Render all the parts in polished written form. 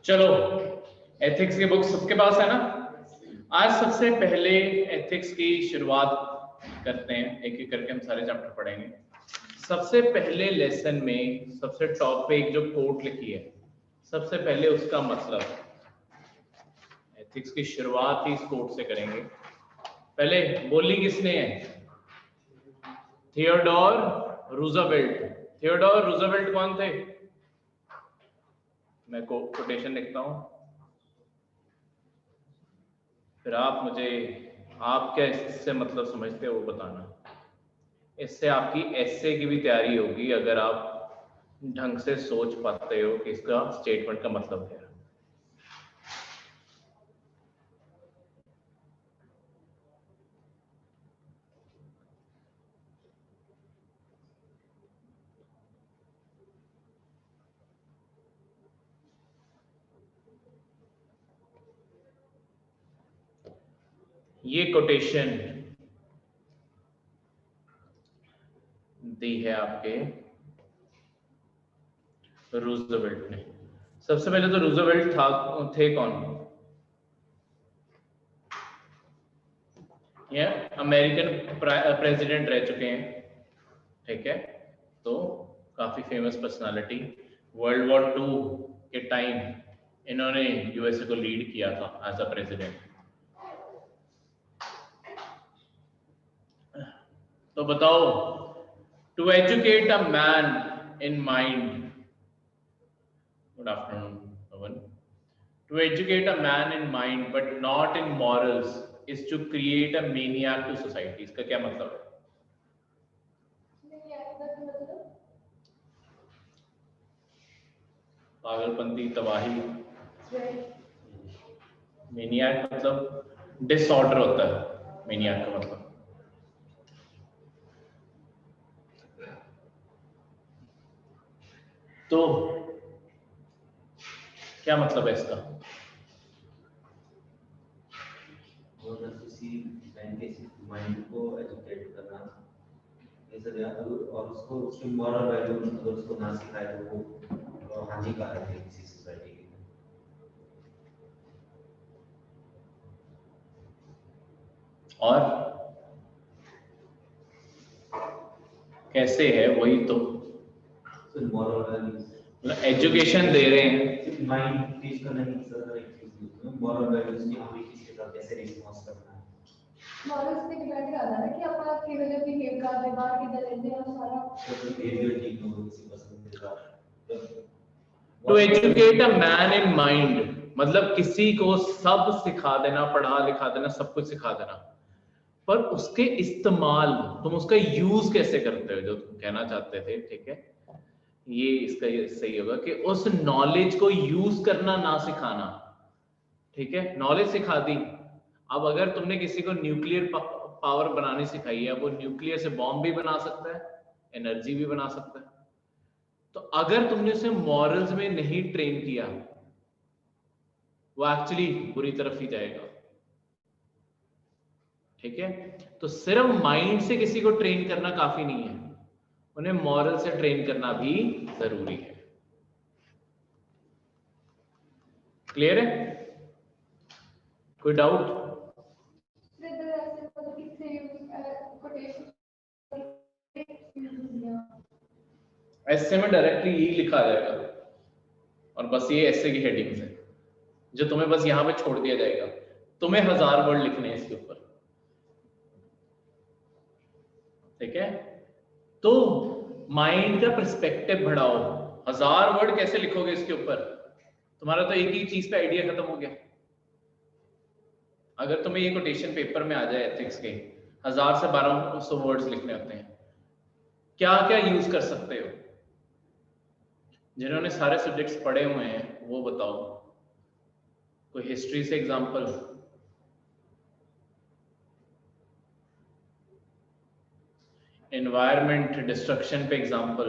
चलो एथिक्स की बुक सबके पास है ना। आज सबसे पहले एथिक्स की शुरुआत करते हैं, एक एक करके हम सारे चैप्टर पढ़ेंगे। सबसे पहले लेसन में सबसे टॉप पे एक जो कोट लिखी है, सबसे पहले उसका मतलब, एथिक्स की शुरुआत ही इस कोट से करेंगे। पहले बोली किसने है? Theodore Roosevelt. थियोडोर रूजवेल्ट कौन थे? मैं कोटेशन लिखता हूं, फिर आप मुझे आप क्या इससे मतलब समझते हो वो बताना। इससे आपकी एस्से की भी तैयारी होगी अगर आप ढंग से सोच पाते हो कि इसका स्टेटमेंट का मतलब क्या है। ये कोटेशन दी है आपके रूजवेल्ट ने। सबसे पहले तो रूजवेल्ट थे कौन? ये अमेरिकन प्रेसिडेंट रह चुके हैं, ठीक है। तो काफी फेमस पर्सनालिटी, वर्ल्ड वॉर 2 के टाइम इन्होंने यूएसए को लीड किया था एज अ प्रेसिडेंट। तो बताओ, to educate a man in mind, good afternoon Pawan, to educate a man in mind but not in morals is to create a maniac to society. इसका क्या मतलब है? पागलपंती, तबाही। मेनियाक मतलब डिसऑर्डर होता है, मेनियाक का मतलब। तो क्या मतलब है इसका? किसी माइंड को एजुकेट करना, और उसको उसके मॉरल वैल्यू अगर उसको ना सिखाए तो वो हानिकारक है किसी सोसाइटी के लिए। और कैसे है वही तो, मॉरल वैल्यूज मतलब एजुकेशन दे रहे हैं, माइंड टीच करना ही सर, एक चीज मॉरल वैल्यूज की हमें किसी के साथ कैसे रिस्पॉन्स करना है। मॉरल्स पे डिपेंड करता है कि अपन किਵੇਂ बिहेव करते हैं, बाहर किधर रहते हैं, और सारा बिहेवियर ठीक हो किसी पर्सन के साथ। To educate a man in mind मतलब किसी को सब सिखा देना, पढ़ा लिखा देना, सब कुछ सिखा देना, पर उसके इस्तेमाल, तुम उसका यूज कैसे करते हो, जो तुम कहना चाहते थे, ठीक है। ये इसका ये सही होगा कि उस नॉलेज को यूज करना ना सिखाना, ठीक है। नॉलेज सिखा दी, अब अगर तुमने किसी को न्यूक्लियर पावर बनानी सिखाई है, वो न्यूक्लियर से बॉम्ब भी बना सकता है, एनर्जी भी बना सकता है। तो अगर तुमने उसे मॉरल्स में नहीं ट्रेन किया, वो एक्चुअली बुरी तरफ ही जाएगा, ठीक है। तो सिर्फ माइंड से किसी को ट्रेन करना काफी नहीं है, उन्हें मॉरल से ट्रेन करना भी जरूरी है। क्लियर है? कोई डाउट? ऐसे में डायरेक्टली यही लिखा जाएगा, और बस ये ऐसे की हेडिंग्स है जो तुम्हें बस यहां पे छोड़ दिया जाएगा। तुम्हें 1000 वर्ड लिखने हैं इसके ऊपर, ठीक है। तो माइंड का पर्सपेक्टिव बढ़ाओ। 1000 वर्ड कैसे लिखोगे इसके ऊपर? तुम्हारा तो एक ही चीज पे आइडिया खत्म हो गया। अगर तुम्हें ये कोटेशन पेपर में आ जाए एथिक्स के, 1000 से 1200 वर्ड्स लिखने होते हैं, क्या क्या यूज कर सकते हो? जिन्होंने सारे सब्जेक्ट्स पढ़े हुए हैं वो बताओ, कोई हिस्ट्री से एग्जांपल, एनवायरमेंट डिस्ट्रक्शन पे example,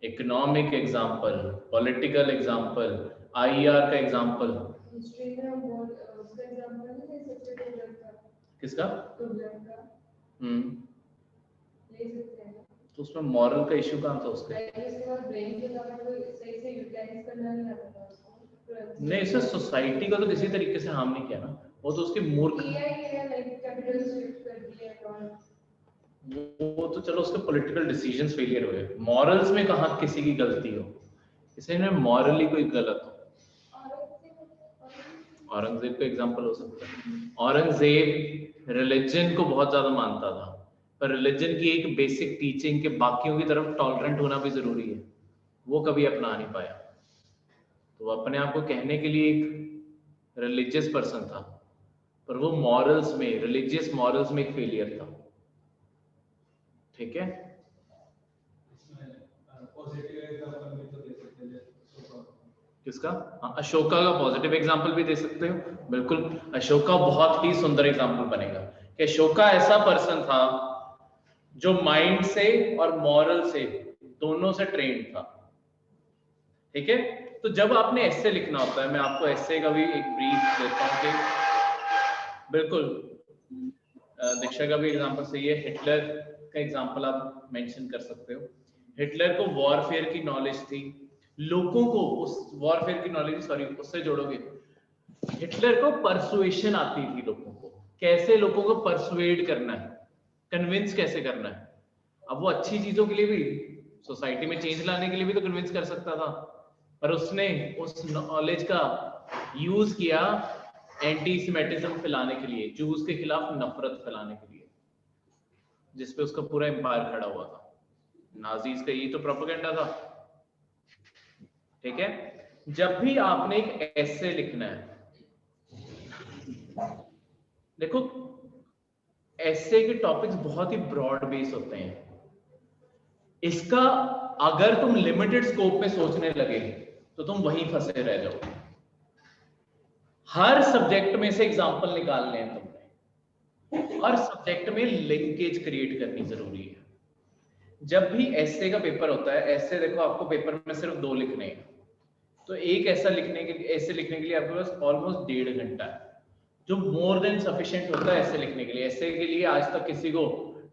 economic example, political example, IR का एग्जांपल। हिस्ट्री में बहुत उसका एग्जांपल है, सबसे टुगलक का। किसका? टुगलक का ले सकते हैं। तो उसमें मॉरल का इशू कहाँ था उसके? उसके बाद ब्रेन के द्वारा कोई सही से यूटिलाइज करना नहीं आता था उसको, तो नहीं, इससे सोसाइटी को तो किसी तरीके से हार्म नहीं किया ना, वो तो उसकी मूर्ख, वो तो चलो उसके पॉलिटिकल डिसीजंस फेलियर हुए, मॉरल्स में कहाँ किसी की गलती हो, किसी ने मॉरली कोई गलत हो। औरंगजेब का एग्जांपल हो सकता है। औरंगजेब रिलीजन को बहुत ज्यादा मानता था, पर रिलीजन की एक बेसिक टीचिंग के बाकियों की तरफ टॉलरेंट होना भी जरूरी है, वो कभी अपना नहीं पाया। तो वो अपने आप को कहने के लिए एक रिलीजियस पर्सन था, पर वो मॉरल्स में, रिलीजियस मॉरल्स में एक फेलियर था। ठीक है, किसका? हाँ, अशोका का पॉजिटिव एग्जांपल भी दे सकते हो, बिल्कुल। अशोका बहुत ही सुंदर एग्जांपल बनेगा कि अशोका ऐसा पर्सन था जो माइंड से और मॉरल से दोनों से ट्रेंड था। ठीक है, तो जब आपने एस्से लिखना होता है, मैं आपको एस्से का भी एक ब्रीफ देता हूँ कि बिल्कुल दीक्षा का भी एग्जांपल सही है, हिटलर का एग्जांपल आप मेंशन कर सकते हो। हिटलर को वॉरफेयर की नॉलेज थी, लोगों को उस वॉरफेयर की नॉलेज, सॉरी उससे जोड़ोगे, हिटलर को परसुएशन आती थी लोगों को, कैसे लोगों को परसुएड करना है, कन्विंस कैसे करना है। अब वो अच्छी चीजों के लिए भी, सोसाइटी में चेंज लाने के लिए भी तो कन्विंस कर सकता था, पर उसने उस नॉलेज का यूज किया एंटीसेमिटिज्म फैलाने के लिए, जूस के खिलाफ नफरत फैलाने के लिए, जिसपे उसका पूरा एम्पायर खड़ा हुआ था। नाजीज का यही तो प्रोपेगेंडा था। ठीक है, जब भी आपने एक एसे लिखना है, देखो एसे के टॉपिक्स बहुत ही ब्रॉड बेस होते हैं, इसका अगर तुम लिमिटेड स्कोप में सोचने लगे तो तुम वहीं फंसे रह जाओगे। हर सब्जेक्ट में से एग्जांपल निकालने हैं तुमने, हर सब्जेक्ट में लिंकेज क्रिएट करनी जरूरी है। जब भी एसे का पेपर होता है, एसे देखो आपको पेपर में सिर्फ 2 लिखने हैं, तो एक ऐसा लिखने के लिए आपके पास ऑलमोस्ट 1.5 घंटा है, जो मोर देन सफिशिएंट होता है ऐसे लिखने के लिए। ऐसे के लिए आज तक किसी को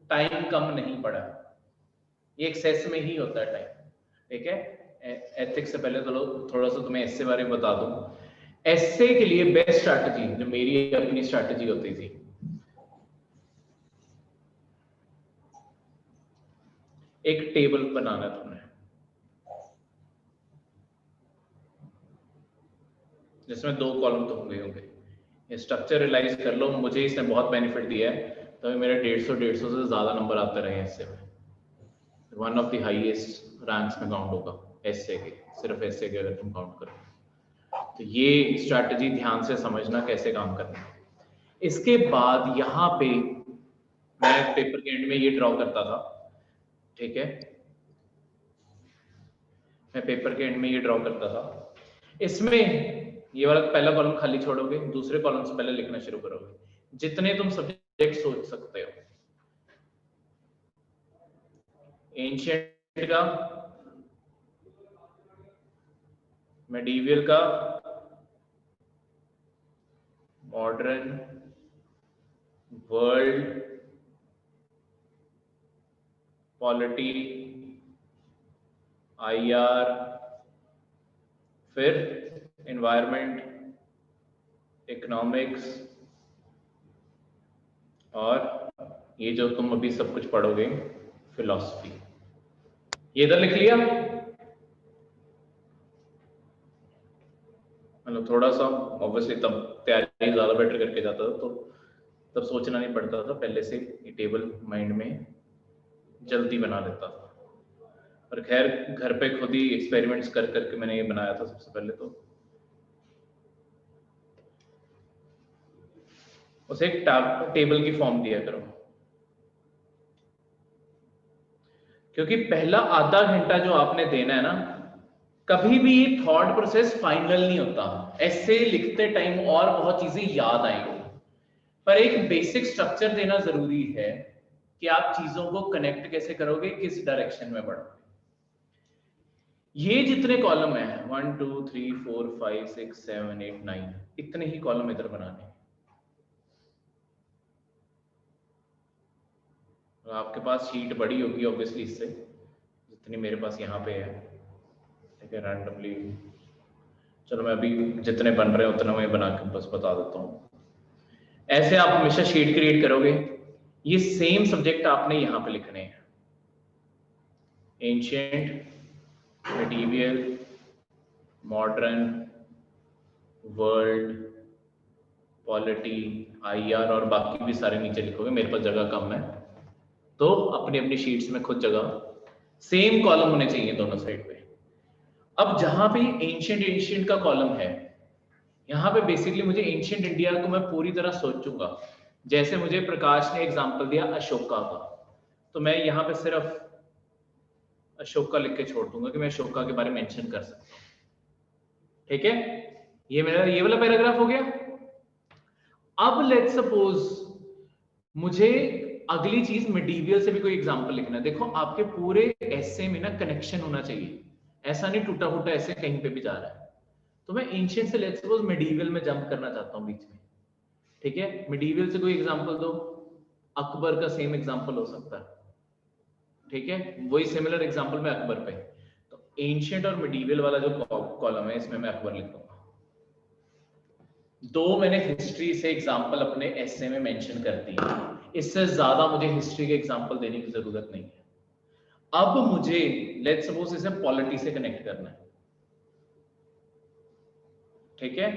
टाइम कम नहीं पड़ा, ये एक्सेस में ही होता है टाइम। ठीक है, एथिक्स से पहले तो थोड़ा सा तुम्हें ऐसे बारे में बता दूं। ऐसे के लिए बेस्ट स्ट्रैटेजी, जो मेरी अपनी स्ट्रैटेजी होती थी, एक टेबल बनाना है तुमने, जिसमें 2 कॉलम तो होंगे। स्ट्रक्चर रियलाइज कर लो, मुझे इसने बहुत बेनिफिट दिया है, तो मेरे 150 से ज्यादा नंबर आते रहे ऐसे में, one of the highest ranks में काउंट होगा ऐसे के, सिर्फ ऐसे के अगर तुम काउंट करो। तो ये स्ट्रैटेजी ध्यान से समझना कैसे काम करना है। इसके बाद यहाँ पे मैं पेपर के एंड में ये ड्रॉ करता था। ठीक है, मैं पेपर के एंड में ये ड्रॉ करता था। इसमें ये वाला पहला कॉलम खाली छोड़ोगे, दूसरे कॉलम से पहले लिखना शुरू करोगे, जितने तुम सब्जेक्ट सोच सकते हो। एंशिएंट का, मेडिवियल का, मॉडर्न, वर्ल्ड, पॉलिटी, आईआर, फिर एनवायरनमेंट, इकोनॉमिक्स, और ये जो तुम अभी सब कुछ पढ़ोगे फिलॉसफी। ये इधर लिख लिया, मतलब थोड़ा सा ऑब्वियसली तब तैयारी ज्यादा बेटर करके जाता था, तो तब सोचना नहीं पड़ता था, पहले से ये टेबल माइंड में जल्दी बना लेता था। और खैर घर पे खुद ही एक्सपेरिमेंट्स कर करके मैंने ये बनाया था सबसे पहले। तो उसे एक टेबल की फॉर्म दिया करो, क्योंकि पहला आधा घंटा जो आपने देना है ना, कभी भी ये थॉट प्रोसेस फाइनल नहीं होता। ऐसे लिखते टाइम और बहुत चीजें याद आएंगी, पर एक बेसिक स्ट्रक्चर देना जरूरी है कि आप चीजों को कनेक्ट कैसे करोगे, किस डायरेक्शन में बढ़ोगे। ये जितने कॉलम है 1 2 3 4 5 6 7 8 9, इतने ही कॉलम इधर बनाने हैं। आपके पास शीट बड़ी होगी ऑब्वियसली इससे, जितनी मेरे पास यहाँ पे है। ठीक है, रैंडमली चलो मैं अभी जितने बन रहे हैं उतना मैं बना के बस बता देता हूँ। ऐसे आप हमेशा शीट क्रिएट करोगे, ये सेम सब्जेक्ट आपने यहाँ पे लिखने हैं, ancient, medieval, modern, world, polity, IR और बाकी भी सारे नीचे लिखोगे। मेरे पास जगह कम है तो अपनी अपनी शीट्स में खुद जगह, सेम कॉलम होने चाहिए दोनों साइड पे। अब जहां पे एंशिएंट का कॉलम है, यहाँ पे बेसिकली मुझे एंशिएंट इंडिया को मैं पूरी तरह सोचूंगा। जैसे मुझे प्रकाश ने एग्जांपल दिया अशोका का, तो मैं यहाँ पे सिर्फ अशोका लिख के छोड़ दूंगा कि मैं अशोका के बारे में मेंशन कर सकता हूँ। ठीक है, ये मेरा ये वाला पैराग्राफ हो गया। अब लेट्स सपोज मुझे अगली चीज मिडीवियल से भी कोई एग्जांपल लिखना है। देखो आपके पूरे एसे में ना कनेक्शन होना चाहिए, ऐसा नहीं टूटा फूटा ऐसे कहीं पे भी जा रहा है। तो मैं एंशिएंट से लेट्स सपोज मिडीवियल में जंप करना चाहता हूँ बीच में। ठीक है, मिडीवियल से कोई एग्जांपल दो, अकबर का सेम एग्जांपल हो सकता है। ठीक है, वही सिमिलर एग्जांपल में अकबर पे, तो एंशिएंट और मिडीवियल वाला जो कॉलम है इसमें मैं अकबर लिख दूंगा। दो मैंने हिस्ट्री से एग्जांपल अपने एसे में मेंशन कर दी, इससे ज्यादा मुझे हिस्ट्री के एग्जांपल देने की जरूरत नहीं है। अब मुझे लेट्स सपोज इसे पॉलिटी से कनेक्ट करना है। ठीक है,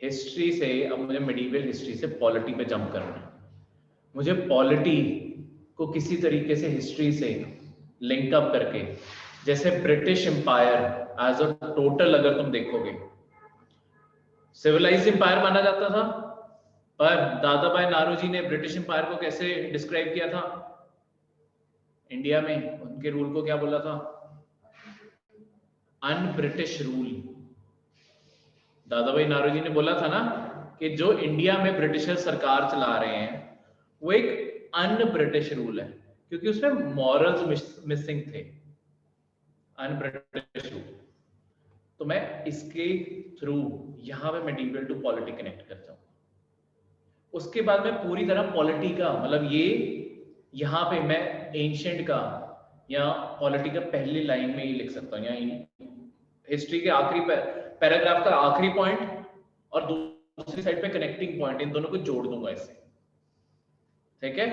हिस्ट्री से अब मुझे मिडीवियल हिस्ट्री से पॉलिटी पे जंप करना है। मुझे पॉलिटी को किसी तरीके से हिस्ट्री से लिंक अप करके, जैसे British empire as a total अगर तुम देखोगे सिविलाइज्ड एम्पायर माना जाता था, पर दादा भाई नारोजी ने ब्रिटिश एम्पायर को कैसे डिस्क्राइब किया था? इंडिया में उनके रूल को क्या बोला था? Un British rule. दादा भाई नारोजी ने बोला था ना कि जो इंडिया में ब्रिटिशर सरकार चला रहे हैं वो एक अन ब्रिटिश रूल है, क्योंकि उसमें मॉरल्स मिसिंग थे। Un British rule. तो मैं इसके थ्रू यहां पे मिडीवियल टू पॉलिटी कनेक्ट करता हूं। उसके बाद मैं पूरी तरह पॉलिटी का मतलब ये यहाँ पे मैं एंशिएंट का या पॉलिटी का पहली लाइन में ही लिख सकता हूँ, या हिस्ट्री के आखिरी पैराग्राफ का आखिरी पॉइंट और दूसरी साइड पे कनेक्टिंग पॉइंट, इन दोनों को जोड़ दूंगा इससे। ठीक है,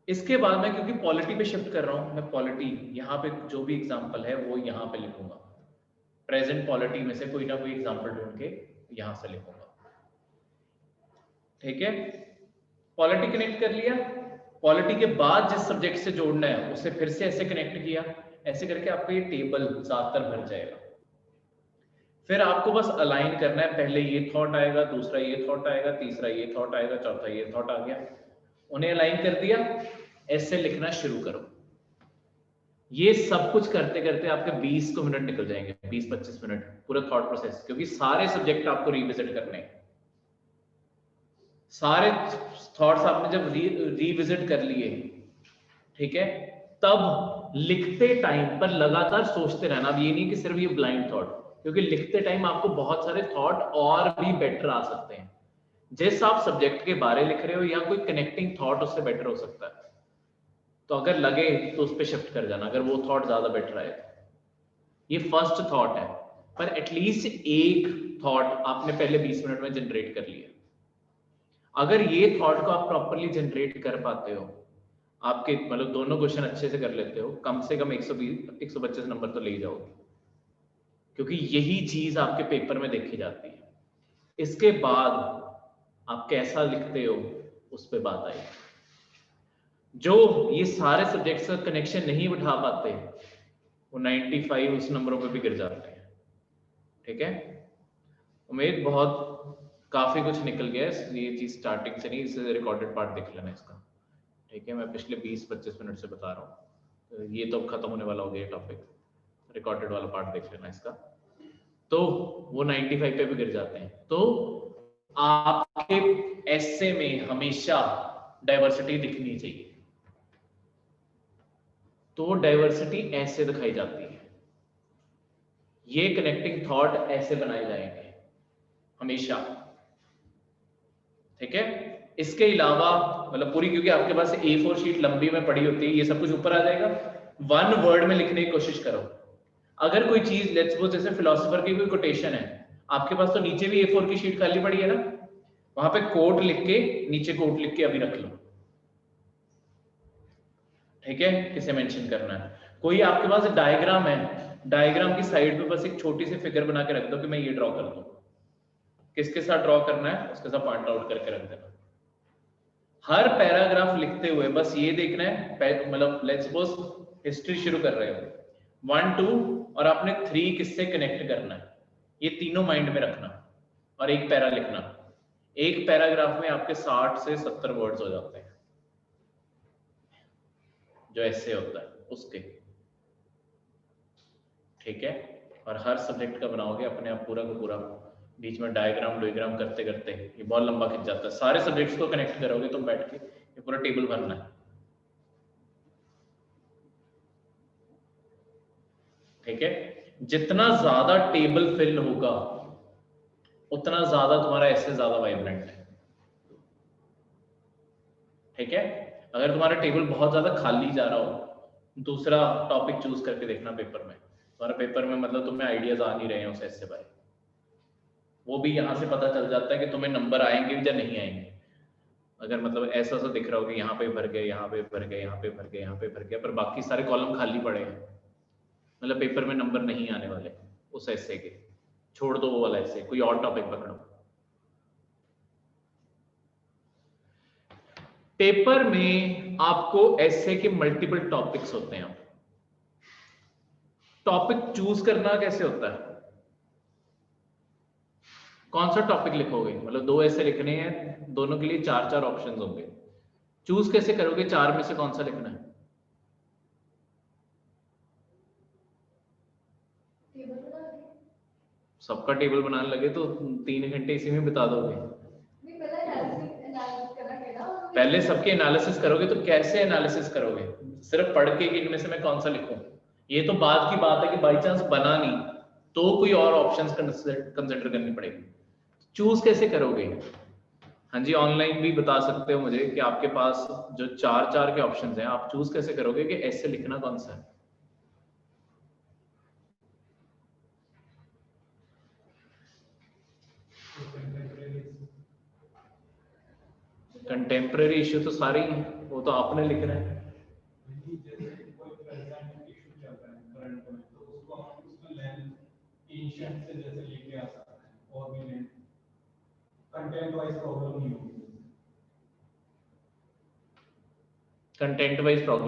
इसके बाद मैं क्योंकि पॉलिटी पे शिफ्ट कर रहा हूं, मैं पॉलिटी यहाँ पे जो भी एग्जांपल है वो यहाँ पे लिखूंगा। प्रेजेंट पॉलिटी में से कोई ना कोई एग्जांपल ढूंढ के यहां से लिखूंगा। ठीक है, पॉलिटी कनेक्ट कर लिया। पॉलिटी के बाद जिस सब्जेक्ट से जोड़ना है उसे फिर से ऐसे कनेक्ट किया, ऐसे करके आपका ये टेबल ज्यादातर भर जाएगा। फिर आपको बस अलाइन करना है, पहले ये थॉट आएगा, दूसरा ये थॉट आएगा, तीसरा ये थॉट आएगा, चौथा ये थॉट आ गया, उन्हें अलाइन कर दिया, ऐसे लिखना शुरू करो। ये सब कुछ करते करते आपके 20 को मिनट निकल जाएंगे, 20-25 मिनट पूरा थॉट प्रोसेस, क्योंकि सारे सब्जेक्ट आपको रिविजिट करने हैं। सारे थॉट्स आपने जब रिविजिट कर लिए, ठीक है, तब लिखते टाइम पर लगातार सोचते रहना। अब ये नहीं कि सिर्फ ये ब्लाइंड थॉट, क्योंकि लिखते टाइम आपको बहुत सारे थॉट और भी बेटर आ सकते हैं। जिस आप सब्जेक्ट के बारे लिख रहे हो या कोई कनेक्टिंग थॉट उससे बेटर हो सकता है, तो अगर लगे तो उस पर शिफ्ट कर जाना, अगर वो थॉट ज्यादा बेटर आए। ये फर्स्ट थॉट है, पर एटलीस्ट एक थॉट आपने पहले 20 मिनट में जनरेट कर लिया। अगर ये थॉट को आप प्रॉपरली जनरेट कर पाते हो, आपके मतलब दोनों क्वेश्चन अच्छे से कर लेते हो, कम से कम 120-125 नंबर तो ले ही जाओगे, क्योंकि यही चीज आपके पेपर में देखी जाती है। इसके बाद आप कैसा लिखते हो उस पर बात आई। जो ये सारे सब्जेक्ट्स का कनेक्शन नहीं बिठा पाते वो 95 उस नंबरों पे भी गिर जाते हैं। ठीक है, उम्मीद बहुत काफी कुछ निकल गया है। ये चीज स्टार्टिंग से नहीं, इसे रिकॉर्डेड पार्ट देख लेना इसका। ठीक है, मैं पिछले 20-25 मिनट से बता रहा हूँ, तो ये तो खत्म होने वाला हो गया टॉपिक, रिकॉर्डेड वाला पार्ट देख लेना इसका। तो वो 95 पे भी गिर जाते हैं। तो आपके एसे में हमेशा डाइवर्सिटी दिखनी चाहिए। तो डाइवर्सिटी ऐसे दिखाई जाती है, ये कनेक्टिंग थॉट ऐसे बनाए जाएंगे हमेशा। ठीक है, इसके अलावा मतलब पूरी, क्योंकि आपके पास A4 शीट लंबी में पड़ी होती है, ये सब कुछ ऊपर आ जाएगा। 1 वर्ड में लिखने की कोशिश करो। अगर कोई चीज लेट्स सपोज जैसे फिलोसोफर की कोई कोटेशन है, आपके पास तो नीचे भी A4 की शीट खाली पड़ी है ना, वहां पे कोट लिख के नीचे कोट लिख के अभी रख लो, ठीक है, किसे मेंशन करना है। कोई आपके पास डायग्राम है, डायग्राम की साइड पे बस एक छोटी सी फिगर बना के रख दो कि मैं ये ड्रॉ कर दूं, किसके साथ ड्रॉ करना है उसके साथ पॉइंट आउट करके रख देना। हर पैराग्राफ लिखते हुए बस ये देखना है, मतलब लेट्स सपोज हिस्ट्री शुरू कर रहे हो 1 2 और आपने 3 किससे कनेक्ट करना है, ये तीनों माइंड में रखना और एक पैरा लिखना। एक पैराग्राफ में आपके 60 से 70 वर्ड्स हो जाते हैं, जो ऐसे होता है उसके, ठीक है। और हर सब्जेक्ट का बनाओगे अपने आप पूरा का पूरा, बीच में डायग्राम डोयग्राम करते करते ये बहुत लंबा खिंच जाता है। सारे सब्जेक्ट्स को कनेक्ट करोगे तुम बैठ के, ये पूरा टेबल भरना है, ठीक है। जितना ज्यादा टेबल फिल होगा उतना ज्यादा तुम्हारा ऐसे ज्यादा वाइब्रेंट है, ठीक है। अगर तुम्हारा टेबल बहुत ज्यादा खाली जा रहा हो, दूसरा टॉपिक चूज करके देखना पेपर में, तुम्हारा पेपर में मतलब तुम्हें आइडियाज आ नहीं रहे हैं उस ऐसे बाय, वो भी यहाँ से पता चल जाता है कि तुम्हें नंबर आएंगे या नहीं आएंगे। अगर मतलब ऐसा सा दिख रहा हो कि यहाँ पे भर गए, यहाँ पे भर गए, यहाँ पे भर गए, यहाँ पे भर गए, पर बाकी सारे कॉलम खाली पड़े हैं, मतलब पेपर में नंबर नहीं आने वाले उस ऐसे के, छोड़ दो वो वाला ऐसे, कोई और टॉपिक पकड़ो। पेपर में आपको ऐसे के मल्टीपल टॉपिक्स होते हैं, टॉपिक चूज करना कैसे होता है, कौन सा टॉपिक लिखोगे, मतलब 2 ऐसे लिखने हैं, दोनों के लिए 4 ऑप्शंस होंगे, चूज कैसे करोगे 4 में से कौन सा लिखना है। सबका टेबल बनाने लगे तो 3 घंटे इसी में बिता दोगे। पहले सबके एनालिसिस करोगे तो कैसे एनालिसिस करोगे, सिर्फ पढ़ के कि इनमें से मैं कौन सा लिखूं, ये तो बाद की बात है कि बाई चांस बना नहीं तो कोई और ऑप्शंस कंसिडर करनी पड़ेगी। चूज कैसे करोगे, हाँ जी ऑनलाइन भी बता सकते हो मुझे कि आपके पास जो 4 के ऑप्शंस हैं, आप चूज कैसे करोगे कि ऐसे लिखना कौन सा है। कंटेम्प्रेरी इश्यू तो सारे ही हैं, वो तो आपने लिखना है। कंटेंट वाइज प्रॉब्लम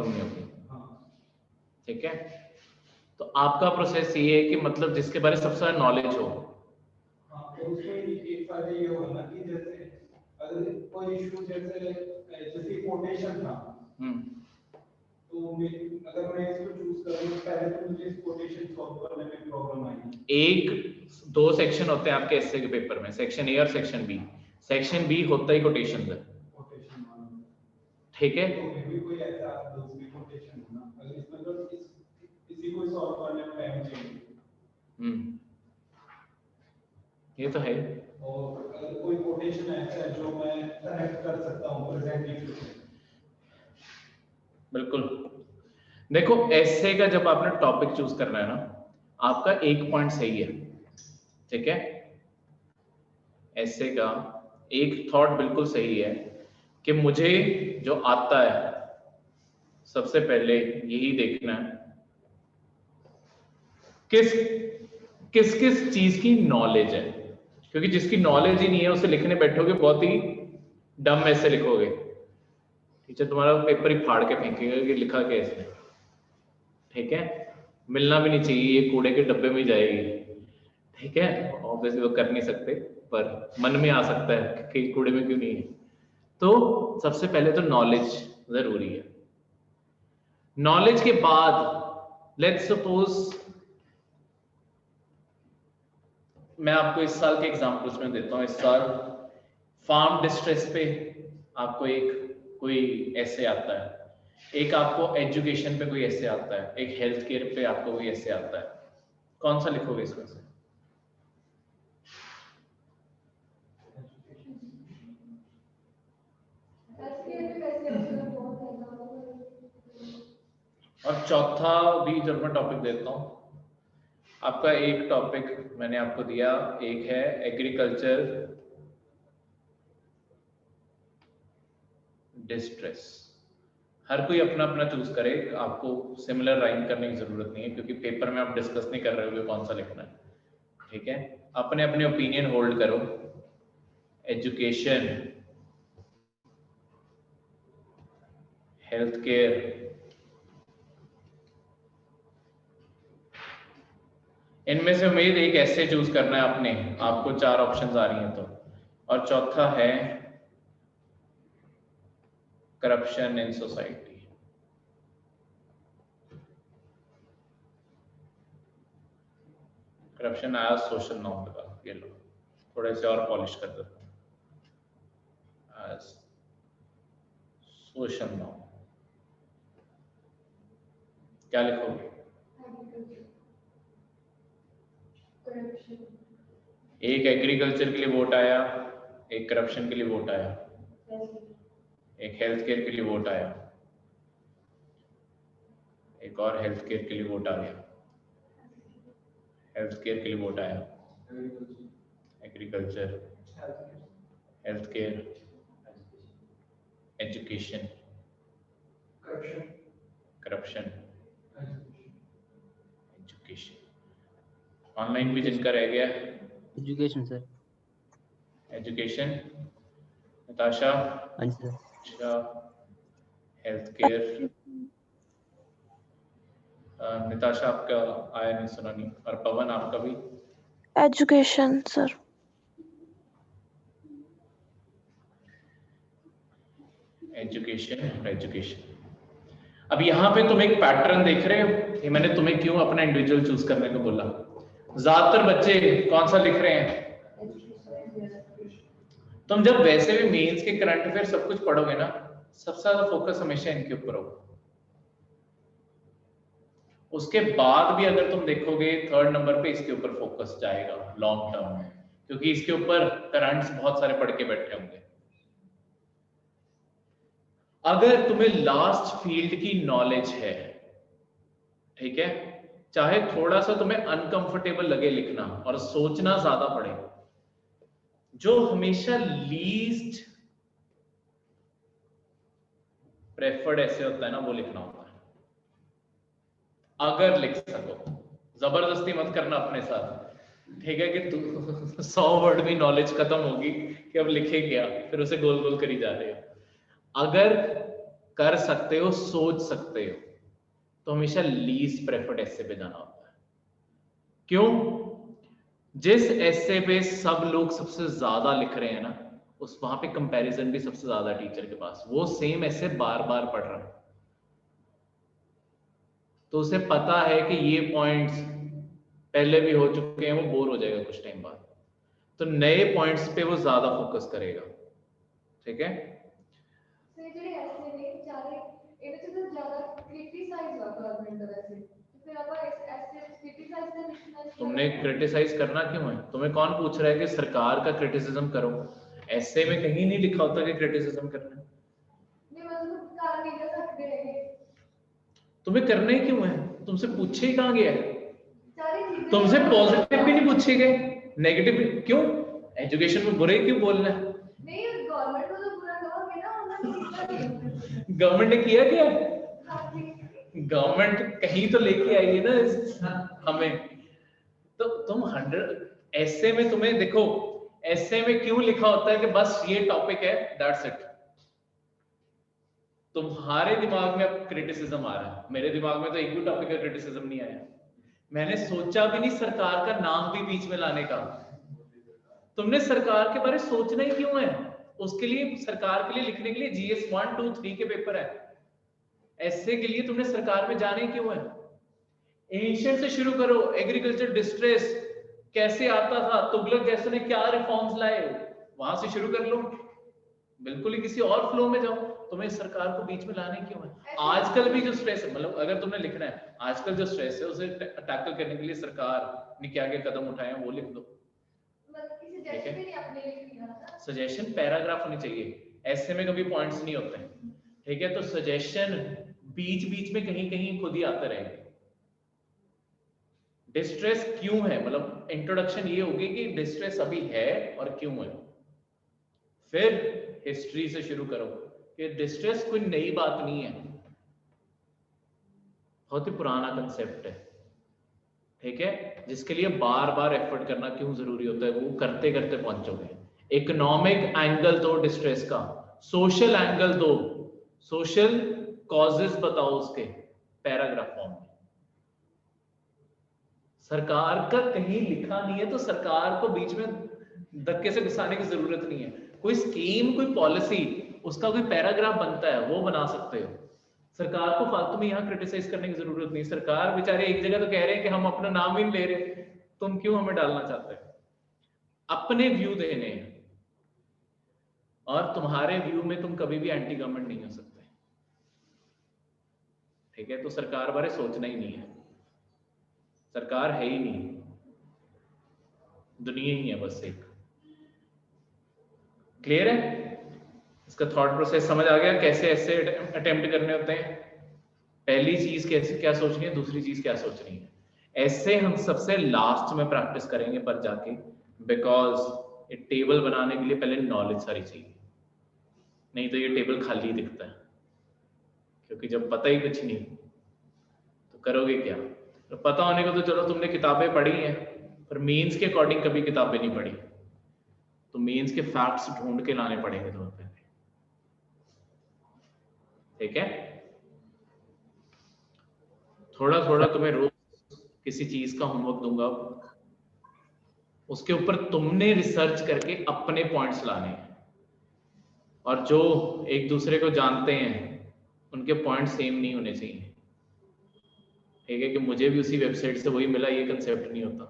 नहीं होगी, ठीक है। तो आपका प्रोसेस ये है कि मतलब जिसके बारे में सबसे ज्यादा नॉलेज हो। उसमें एक फायदा ये होगा कि जैसे अगर कोई इशू जैसे कोटेशन था, तो अगर मैं इसको चूज करूं पहले तो मुझे इस कोटेशन सॉल्व करने में प्रॉब्लम आएगी। 2 सेक्शन होते हैं आपके एसए के पेपर में, सेक्शन ए और सेक्शन बी। सेक्शन बी होता ही कोटेशन है, ठीक है। तो भी कोई ऐसा दूसरी कोटेशन हो ना, अगर इसमें तो इसी को सॉल्व करने में टाइम चाहिए। ये तो है। और अगर कोई कोटेशन ऐसा है जो मैं कनेक्ट कर सकता हूं प्रेजेंट इशू से, बिल्कुल। देखो एसए का जब आपने टॉपिक चूज करना है ना, आपका एक पॉइंट सही है, ठीक है। एसए का एक थॉट बिल्कुल सही है कि मुझे जो आता है सबसे पहले यही देखना है किस किस किस चीज की नॉलेज है, क्योंकि जिसकी नॉलेज ही नहीं है उसे लिखने बैठोगे बहुत ही डम ऐसे लिखोगे, टीचर तुम्हारा पेपर ही फाड़ के फेंकेगा कि लिखा क्या इसने, ठीक है। मिलना भी नहीं चाहिए, ये कूड़े के डब्बे में जाएगी, ठीक है। ऑब्वियसली वो कर नहीं सकते पर मन में आ सकता है कि कूड़े में क्यों नहीं है। तो सबसे पहले तो नॉलेज जरूरी है। नॉलेज के बाद लेट्स सपोज मैं आपको इस साल के एग्जांपल्स में देता हूं। इस साल फार्म डिस्ट्रेस पे आपको एक कोई ऐसे आता है, एक आपको एजुकेशन पे कोई ऐसे आता है, एक हेल्थ केयर पे आपको कोई ऐसे आता है, कौन सा लिखोगे इसमें से? और चौथा भी जब मैं टॉपिक देता हूँ, आपका एक टॉपिक मैंने आपको दिया, एक है एग्रीकल्चर डिस्ट्रेस। हर कोई अपना अपना चूज करे, आपको सिमिलर राइम करने की जरूरत नहीं है क्योंकि पेपर में आप डिस्कस नहीं कर रहे हो कौन सा लिखना है, ठीक है। अपने अपने ओपिनियन होल्ड करो। एजुकेशन, हेल्थ केयर, इनमें से उम्मीद एक ऐसे चूज करना है आपने, आपको 4 ऑप्शंस आ रही हैं तो। और चौथा है करप्शन इन सोसाइटी। करप्शन आया सोशल नॉर्म का, ये लो थोड़े से और पॉलिश कर दो, एज सोशल नॉर्म। क्या लिखोगे? एक एग्रीकल्चर के लिए वोट आया, एक करप्शन के लिए वोट आया, एक हेल्थ केयर के लिए वोट आया, एक और हेल्थ केयर के लिए वोट आ गया, हेल्थ केयर के लिए वोट आया, agriculture, health care, education, corruption, education. Online भी जिनका रह गया एजुकेशन सर। एजुकेशन, नताशा। हाँ जी सर। अच्छा, हेल्थ केयर, निताशा आपका आया नहीं, सुना नहीं। और पवन आपका भी एजुकेशन सर। एजुकेशन और एजुकेशन। अब यहाँ पे तुम एक पैटर्न देख रहे हो कि मैंने तुम्हें क्यों अपना इंडिविजुअल चूज करने को बोला। ज्यादातर बच्चे कौन सा लिख रहे हैं? तुम जब वैसे भी मेंस के करंट अफेयर सब कुछ पढ़ोगे ना, सबसे ज्यादा फोकस हमेशा इनके ऊपर होगा। उसके बाद भी अगर तुम देखोगे 3rd नंबर पे इसके ऊपर फोकस जाएगा लॉन्ग टर्म में, क्योंकि इसके ऊपर करंट्स बहुत सारे पढ़ के बैठे होंगे। अगर तुम्हें लास्ट फील्ड की नॉलेज है, ठीक है, चाहे थोड़ा सा तुम्हें अनकंफर्टेबल लगे लिखना और सोचना ज्यादा पड़े, जो हमेशा लीस्ट प्रेफर्ड ऐसे होता है ना, वो लिखना होता है। अगर लिख सको, जबरदस्ती मत करना अपने साथ, ठीक है, कि तू 100 वर्ड में नॉलेज खत्म होगी कि अब लिखे क्या, फिर उसे गोल गोल करी जा रहे हो। अगर कर सकते हो, सोच सकते हो, तो हमेशा लीस्ट प्रेफर्ड ऐसे पे जाना होता है। क्यों? जिस ऐसे पे सब लोग सबसे ज्यादा लिख रहे हैं ना, उस वहां पे कंपैरिजन भी सबसे ज्यादा टीचर के पास, वो सेम ऐसे बार बार पढ़ रहा है, तो उसे पता है कि ये पॉइंट्स पहले भी हो चुके हैं, वो बोर हो जाएगा कुछ टाइम बाद, तो नए पॉइंट्स पे वो ज्यादा फोकस करेगा, ठीक है। तुमने क्रिटिसाइज करना क्यों है? तुम्हें कौन पूछ रहा है कि सरकार का क्रिटिसिज्म करो? ऐसे में कहीं नहीं लिखा होता कि क्रिटिसिज्म करना है। तुम्हें करना ही क्यों है? तुमसे पूछे ही कहां गया है? तुमसे पॉजिटिव भी नहीं पूछे गए, नेगेटिव क्यों? एजुकेशन में बुरे क्यों बोलना है? गवर्नमेंट ने किया क्या? गवर्नमेंट कहीं तो लेके आई है ना हमें। तो तुम 100 ऐसे में तुम्हें देखो, ऐसे में क्यों लिखा होता है कि बस ये टॉपिक है, दैट्स इट। तुम्हारे दिमाग में अब क्रिटिसिज्म आ रहा है, मेरे दिमाग में तो एक भी टॉपिक का क्रिटिसिज्म नहीं आया। मैंने सोचा भी नहीं सरकार का नाम भी बीच में लाने का। तुमने सरकार के बारे में सोचना ही क्यों है? उसके लिए, सरकार के लिए लिखने के लिए GS 1, 2, 3 के पेपर है। ऐसे के लिए तुमने सरकार में जाने क्यों है? एंशिएंट से शुरू करो। एग्रीकल्चर डिस्ट्रेस कैसे आता था, तुगलक जैसे ने क्या रिफॉर्म्स लाए, वहां से शुरू कर लो। बिल्कुल ही किसी और फ्लो में जाओ, तुम्हें सरकार को बीच में लाने क्यों है? आजकल भी जो स्ट्रेस है, मतलब अगर तुमने लिखना है आजकल जो स्ट्रेस है उसे टैकल करने के लिए सरकार ने क्या क्या कदम उठाए हैं वो लिख दो, ठीक है। सजेशन पैराग्राफ होनी चाहिए, ऐसे में कभी पॉइंट्स नहीं होते हैं, ठीक है। तो सजेशन बीच बीच में कहीं कहीं खुद ही आते रहेंगे, डिस्ट्रेस क्यों है, मतलब इंट्रोडक्शन ये होगी कि डिस्ट्रेस अभी है और क्यों है, फिर हिस्ट्री से शुरू करो कि डिस्ट्रेस कोई नई बात नहीं है, बहुत ही पुराना कंसेप्ट है, ठीक है, जिसके लिए बार बार एफर्ट करना क्यों जरूरी होता है, वो करते करते पहुंचोगे। इकोनॉमिक एंगल दो डिस्ट्रेस का, सोशल एंगल दो, सोशल कॉजेस बताओ उसके पैराग्राफ फॉर्म में। सरकार का कहीं लिखा नहीं है तो सरकार को बीच में धक्के से घुसाने की जरूरत नहीं है, कोई स्कीम कोई पॉलिसी उसका कोई पैराग्राफ बनता है वो बना सकते हो। सरकार को फालतू में यहाँ क्रिटिसाइज करने की जरूरत नहीं, सरकार बेचारे एक जगह तो कह रहे हैं कि हम अपना नाम ही नहीं ले रहे, तुम क्यों हमें डालना चाहते हो, अपने व्यू देने हैं, और तुम्हारे व्यू में तुम कभी भी एंटी गवर्नमेंट नहीं हो सकते, ठीक है, तो सरकार बारे सोचना ही नहीं है, सरकार है ही नहीं, दुनिया ही है बस एक। क्लियर है, इसका थॉट प्रोसेस समझ आ गया, कैसे ऐसे अटेम्प्ट करने होते हैं, पहली चीज कैसे क्या सोचनी है, दूसरी चीज क्या सोचनी है, ऐसे हम सबसे लास्ट में प्रैक्टिस करेंगे पर जाके, बिकॉज ये टेबल बनाने के लिए पहले नॉलेज सारी चाहिए, नहीं तो ये टेबल खाली दिखता है, क्योंकि जब पता ही कुछ नहीं तो करोगे क्या। तो पता होने को तो चलो तुमने किताबें पढ़ी हैं, पर मीन्स के अकॉर्डिंग कभी किताबें नहीं पढ़ी, तो मीन्स के फैक्ट्स ढूंढ के लाने पड़ेंगे तुम्हें पहले, ठीक है। थोड़ा थोड़ा तुम्हें रोज किसी चीज का होमवर्क दूंगा, उसके ऊपर तुमने रिसर्च करके अपने पॉइंट्स लाने हैं, और जो एक दूसरे को जानते हैं उनके पॉइंट सेम नहीं होने चाहिए, ठीक है, कि मुझे भी उसी वेबसाइट से वही मिला, ये कंसेप्ट नहीं होता,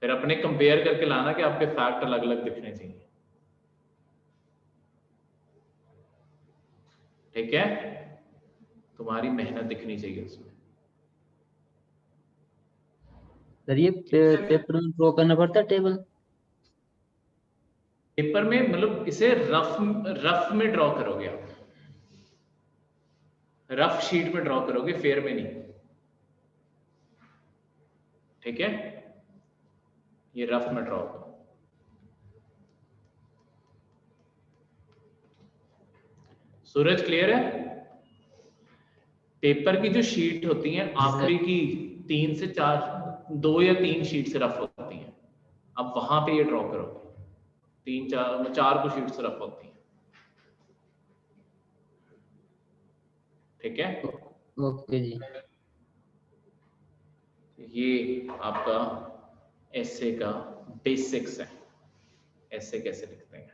फिर अपने कंपेयर करके लाना कि आपके फैक्ट अलग अलग दिखने चाहिए, ठीक है, तुम्हारी मेहनत दिखनी चाहिए उसमें। सर ये पेपर में ड्रॉ करना पड़ता है टेबल? पेपर में मतलब इसे रफ में ड्रॉ करोगे आप, रफ शीट में ड्रॉ करोगे, फेयर में नहीं, ठीक है, ये रफ में ड्रॉ करो। सूरज क्लियर है? पेपर की जो शीट होती है आखिरी की 3 से 4, 2 या 3 शीट से रफ होती हैं, अब वहां पे ये ड्रॉ करोगे, 3-4 को शीट से रफ होती है, ठीक है, ओके जी। ये आपका एसे का बेसिक्स है, ऐसे कैसे लिखते हैं।